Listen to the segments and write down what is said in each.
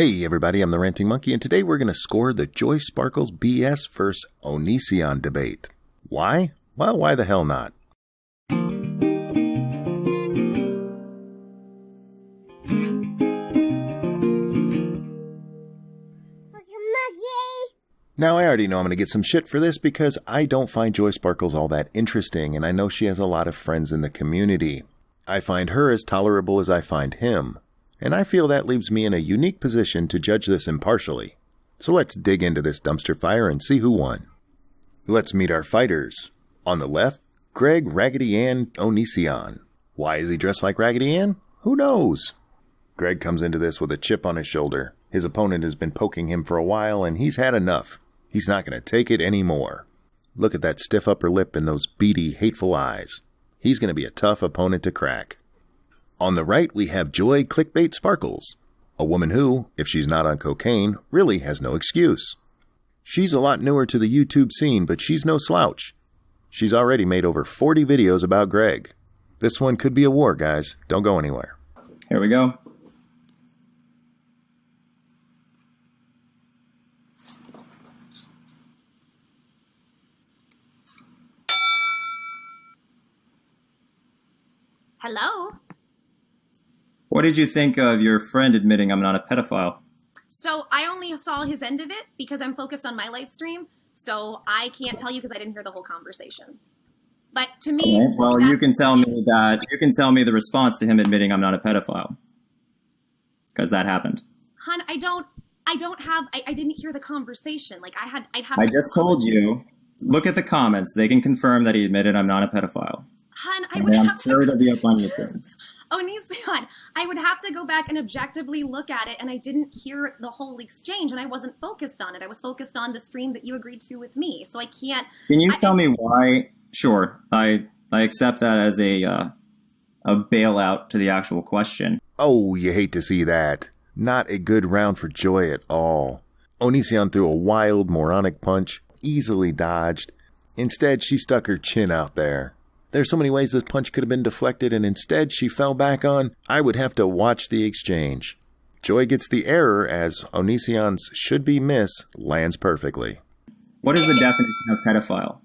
Hey everybody, I'm the Ranting Monkey, and today we're going to score the Joy Sparkles BS vs. Onision debate. Why? Well, why the hell not? Now, I already know I'm going to get some shit for this because I don't find Joy Sparkles all that interesting, and I know she has a lot of friends in the community. I find her as tolerable as I find him, and I feel that leaves me in a unique position to judge this impartially. So let's dig into this dumpster fire and see who won. Let's meet our fighters. On the left, Greg, Raggedy, and Onision. Why is he dressed like Raggedy Ann? Who knows? Greg comes into this with a chip on his shoulder. His opponent has been poking him for a while, and he's had enough. He's not going to take it anymore. Look at that stiff upper lip and those beady, hateful eyes. He's going to be a tough opponent to crack. On the right, we have Joy Clickbait Sparkles, a woman who, if she's not on cocaine, really has no excuse. She's a lot newer to the YouTube scene, but she's no slouch. She's already made over 40 videos about Greg. This one could be a war, guys. Don't go anywhere. Here we go. Hello? What did you think of your friend admitting I'm not a pedophile? So I only saw his end of it because I'm focused on my live stream, so I can't tell you because I didn't hear the whole conversation. But to me, okay. Well, you can tell me the response to him admitting I'm not a pedophile, because that happened. Hun, I didn't hear the conversation. Like I just told you. Look at the comments; they can confirm that he admitted I'm not a pedophile. Hun, I'm sure it'll be up on YouTube. Onision, I would have to go back and objectively look at it, and I didn't hear the whole exchange, and I wasn't focused on it. I was focused on the stream that you agreed to with me, so I can't... Can you tell me why? Sure, I accept that as a bailout to the actual question. Oh, you hate to see that. Not a good round for Joy at all. Onision threw a wild, moronic punch, easily dodged. Instead, she stuck her chin out there. There's so many ways this punch could have been deflected, and instead she fell back on, I would have to watch the exchange. Joy gets the error as Onision's should-be miss lands perfectly. What is the definition of pedophile?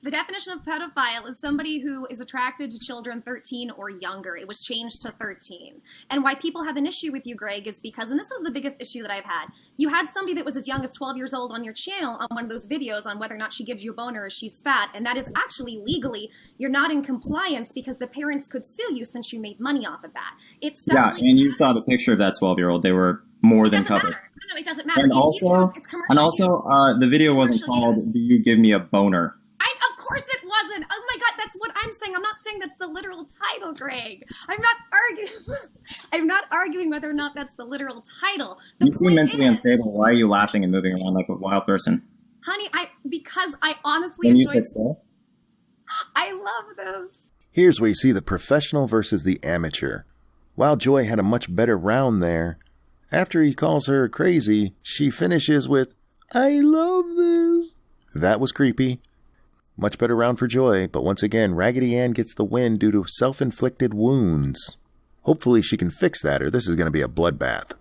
The definition of pedophile is somebody who is attracted to children 13 or younger. It was changed to 13. And why people have an issue with you, Greg, is because, and this is the biggest issue that I've had, you had somebody that was as young as 12 years old on your channel on one of those videos on whether or not she gives you a boner or she's fat, and that is actually legally, you're not in compliance because the parents could sue you since you made money off of that. It's yeah, like and you saw the picture of that 12-year-old. They were more than covered. No, it doesn't matter. And also, the video wasn't called, Do You Give Me a Boner? Of course it wasn't. Oh my God, that's what I'm saying. I'm not saying that's the literal title, Greg. I'm not arguing whether or not that's the literal title. You seem mentally unstable. Why are you laughing and moving around like a wild person? Honey, because I honestly enjoy it. I love this. Here's where you see the professional versus the amateur. While Joy had a much better round there, after he calls her crazy, she finishes with, I love this. That was creepy. Much better round for Joy, but once again, Raggedy Ann gets the win due to self-inflicted wounds. Hopefully she can fix that, or this is going to be a bloodbath.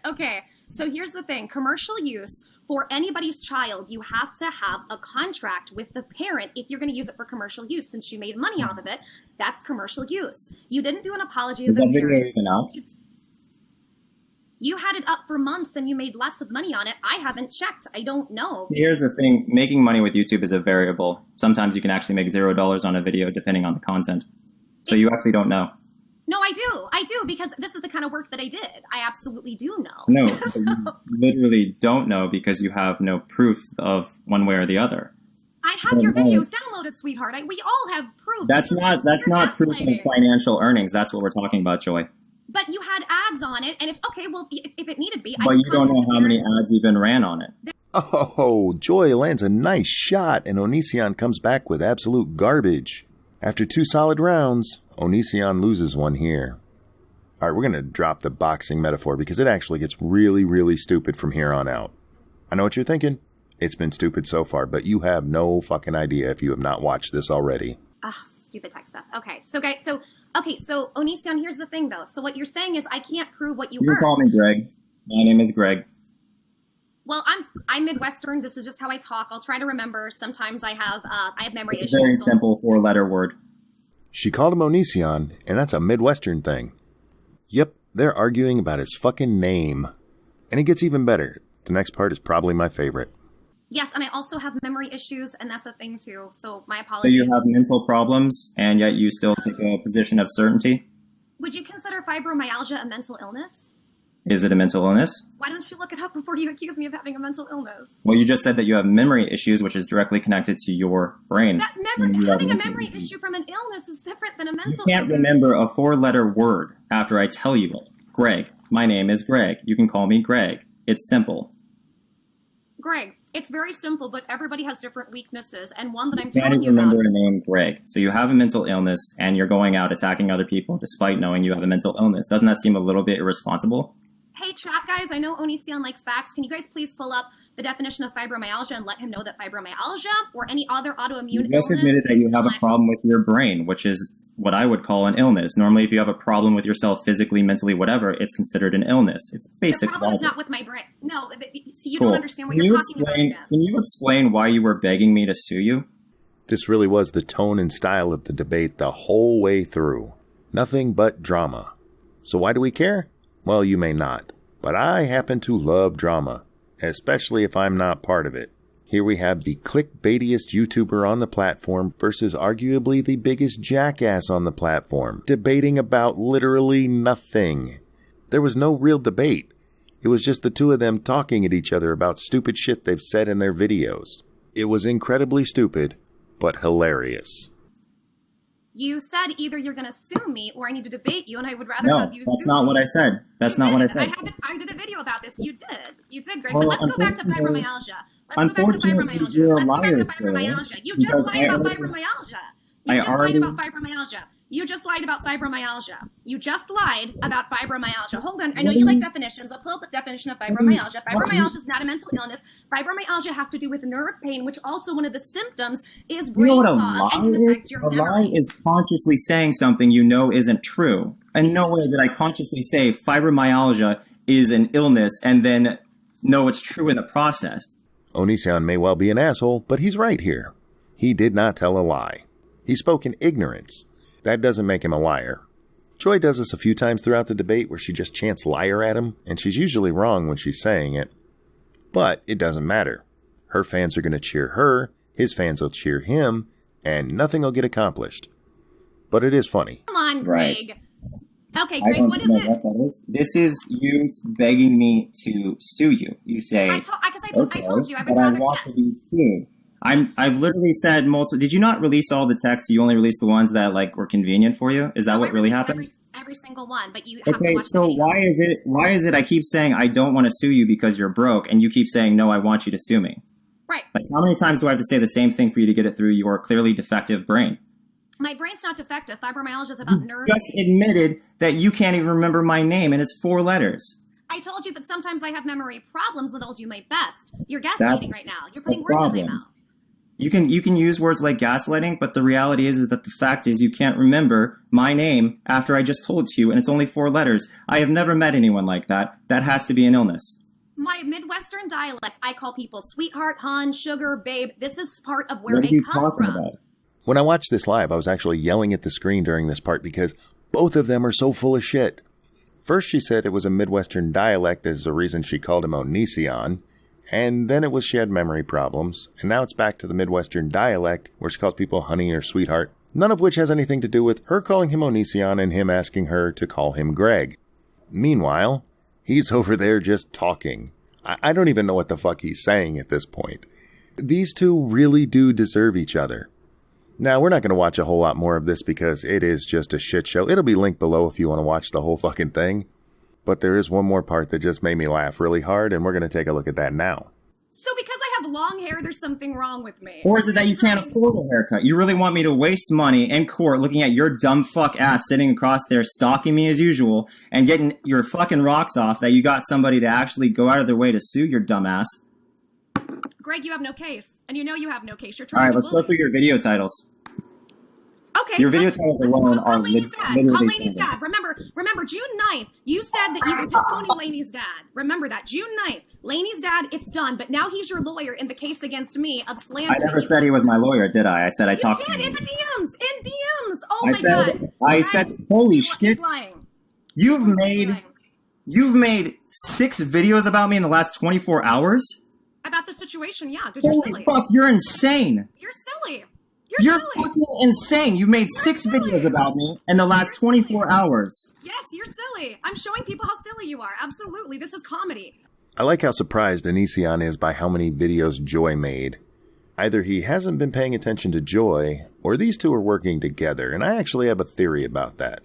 Okay, so here's the thing. Commercial use for anybody's child, you have to have a contract with the parent if you're going to use it for commercial use. Since you made money off of it, that's commercial use. You didn't do an apology as a parent. Is that video even out? You had it up for months and you made lots of money on it. I haven't checked. I don't know. Here's the thing. Making money with YouTube is a variable. Sometimes you can actually make $0 on a video depending on the content. So you actually don't know. No, I do. I do, because this is the kind of work that I did. I absolutely do know. No, you literally don't know because you have no proof of one way or the other. I have your videos downloaded, sweetheart. We all have proof. That's not proof of financial earnings. That's what we're talking about, Joy. But you had ads on it, and if it needed be, but you don't know how many ads even ran on it. Oh, Joy lands a nice shot, and Onision comes back with absolute garbage. After 2 solid rounds, Onision loses one here. All right, we're going to drop the boxing metaphor because it actually gets really, really stupid from here on out. I know what you're thinking. It's been stupid so far, but you have no fucking idea if you have not watched this already. stupid tech stuff. Okay, so guys, so Onision, here's the thing though. So what you're saying is I can't prove what you You can heard. call me Greg. My name is Greg. Well, I'm Midwestern. This is just how I talk. I'll try to remember. Sometimes I have memory It's issues. a very simple 4-letter word. She called him Onision, and that's a Midwestern thing. Yep, they're arguing about his fucking name. And it gets even better. The next part is probably my favorite. Yes, and I also have memory issues, and that's a thing too. So my So apologies. you have mental problems, and yet you still take a position of certainty? Would you consider fibromyalgia a mental illness? Is it a mental illness? Why don't you look it up before you accuse me of having a mental illness? Well, you just said that you have memory issues, which is directly connected to your brain. Having a memory issue from an illness is different than a mental illness. You can't remember a 4-letter word after I tell you it. Greg. My name is Greg. You can call me Greg. It's simple. Greg, it's very simple, but everybody has different weaknesses, and one that I'm Can't telling you even about. remember a name, Greg. So you have a mental illness, and you're going out attacking other people despite knowing you have a mental illness. Doesn't that seem a little bit irresponsible? Hey, chat guys, I know Onision likes facts. Can you guys please pull up the definition of fibromyalgia and let him know that fibromyalgia or any other autoimmune You illness just admitted that is you have a chronic. problem with your brain, which is what I would call an illness. Normally, if you have a problem with yourself physically, mentally, whatever, it's considered an illness. It's The basic problem is logic. not with my brain. No, see, you Cool. don't understand what Can you're you talking about explain? again. Can you explain why you were begging me to sue you? This really was the tone and style of the debate the whole way through. Nothing but drama. So why do we care? Well, you may not. But I happen to love drama, especially if I'm not part of it. Here we have the clickbaitiest YouTuber on the platform versus arguably the biggest jackass on the platform, debating about literally nothing. There was no real debate. It was just the two of them talking at each other about stupid shit they've said in their videos. It was incredibly stupid, but hilarious. You said either you're going to sue me or I need to debate you, and I would rather No, have you sue that's not me. what I said. That's You not what I did. said. I did a video about this. You did, Greg. Well, But let's go back to unfortunately- fibromyalgia. Let's go back to unfortunately, fibromyalgia. you're a Let's go back liar, to Sarah, fibromyalgia. You just because lied about I- fibromyalgia. I You just lied already- about fibromyalgia. You just lied about fibromyalgia. You just lied about fibromyalgia. Hold on. I know you like definitions. I'll pull up the definition of fibromyalgia. Fibromyalgia is not a mental illness. Fibromyalgia has to do with nerve pain, which also one of the symptoms is You know brain what a fog lie and can affect is? your A lie memory. is consciously saying something you know isn't true. In no way did I consciously say fibromyalgia is an illness and then know it's true in the process. Onision may well be an asshole, but he's right here. He did not tell a lie. He spoke in ignorance. That doesn't make him a liar. Joy does this a few times throughout the debate where she just chants liar at him, and she's usually wrong when she's saying it. But it doesn't matter. Her fans are going to cheer her, his fans will cheer him, and nothing will get accomplished. But it is funny. Come on, Greg. Right. Okay, I Greg, don't what is know it? what that is. This is you begging me to sue you. You say, I told you I would but I rather want to yes. be sued. I've literally said multiple. Did you not release all the texts? You only released the ones that like were convenient for you. Is that No, what I really released happened? Every single one, but you have to Okay, watch so the video. why is it I keep saying I don't want to sue you because you're broke, and you keep saying no, I want you to sue me? Right. Like, how many times do I have to say the same thing for you to get it through your clearly defective brain? My brain's not defective. Fibromyalgia is about nerve. Just admitted that you can't even remember my name, and it's 4 letters. I told you that sometimes I have memory problems that I'll do my best. You're gaslighting That's right now. You're putting the words in my problem. mouth. You can use words like gaslighting, but the reality is that the fact is you can't remember my name after I just told you, and it's only 4 letters. I have never met anyone like that. That has to be an illness. My Midwestern dialect, I call people sweetheart, hon, sugar, babe. This is part of where What are I you come talking from. about? When I watched this live, I was actually yelling at the screen during this part because both of them are so full of shit. First, she said it was a Midwestern dialect as the reason she called him Onision, and then it was she had memory problems, and now it's back to the Midwestern dialect where she calls people honey or sweetheart, none of which has anything to do with her calling him Onision and him asking her to call him Greg. Meanwhile, he's over there just talking. I don't even know what the fuck he's saying at this point. These two really do deserve each other. Now, we're not going to watch a whole lot more of this because it is just a shit show. It'll be linked below if you want to watch the whole fucking thing. But there is one more part that just made me laugh really hard, and we're going to take a look at that now. So because I have long hair, there's something wrong with me. Or is it that you can't afford a haircut? You really want me to waste money in court looking at your dumb fuck ass sitting across there stalking me as usual and getting your fucking rocks off that you got somebody to actually go out of their way to sue your dumb ass? Greg, you have no case. And you know you have no case. You're All trying right, to let's bully go through your video titles. Okay. Your video titles alone are Lainey's dad. literally Lainey's dad. Remember, June 9th, you said that you were disowning Lainey's dad. Remember that. June 9th. Lainey's dad, it's done. But now he's your lawyer in the case against me of slandering. I never said he was my lawyer, did I? I said I talked to him. In the DMs. In DMs. Oh my God. I said, holy shit. He's lying. You've made 6 videos about me in the last 24 hours? About the situation, yeah, because you're silly. Holy fuck, you're insane. You're silly. You're silly. fucking insane. You made 6 videos about me in the last 24 hours. Yes, you're silly. I'm showing people how silly you are. Absolutely. This is comedy. I like how surprised Onision is by how many videos Joy made. Either he hasn't been paying attention to Joy, or these two are working together, and I actually have a theory about that.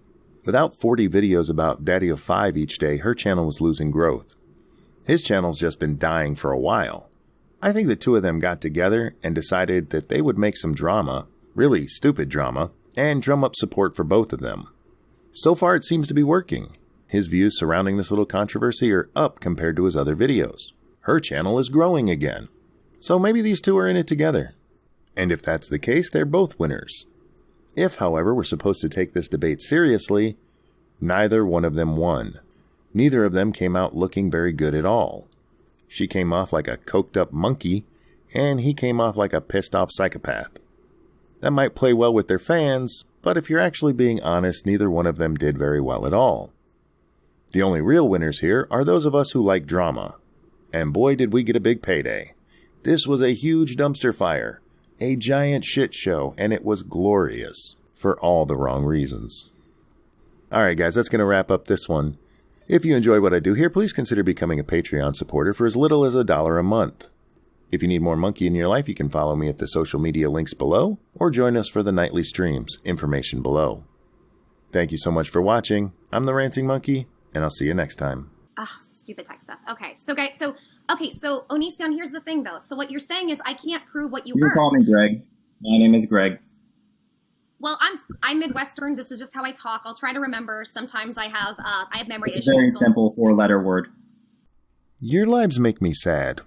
Without 40 videos about DaddyOFive each day, her channel was losing growth. His channel's just been dying for a while. I think the two of them got together and decided that they would make some drama, really stupid drama, and drum up support for both of them. So far it seems to be working. His views surrounding this little controversy are up compared to his other videos. Her channel is growing again. So maybe these two are in it together. And if that's the case, they're both winners. If, however, we're supposed to take this debate seriously, neither one of them won. Neither of them came out looking very good at all. She came off like a coked-up monkey, and he came off like a pissed-off psychopath. That might play well with their fans, but if you're actually being honest, neither one of them did very well at all. The only real winners here are those of us who like drama. And boy, did we get a big payday. This was a huge dumpster fire, a giant shit show, and it was glorious for all the wrong reasons. Alright guys, that's going to wrap up this one. If you enjoy what I do here, please consider becoming a Patreon supporter for as little as $1 a month. If you need more monkey in your life, you can follow me at the social media links below, or join us for the nightly streams, information below. Thank you so much for watching. I'm the Ranting Monkey, and I'll see you next time. Oh, stupid tech stuff. Okay, so guys, so Onision, here's the thing though. So what you're saying is I can't prove what you heard. You can call me Greg. My name is Greg. Well, I'm Midwestern. This is just how I talk. I'll try to remember. Sometimes I have memory issues. It's a very simple 4-letter word. Your lives make me sad.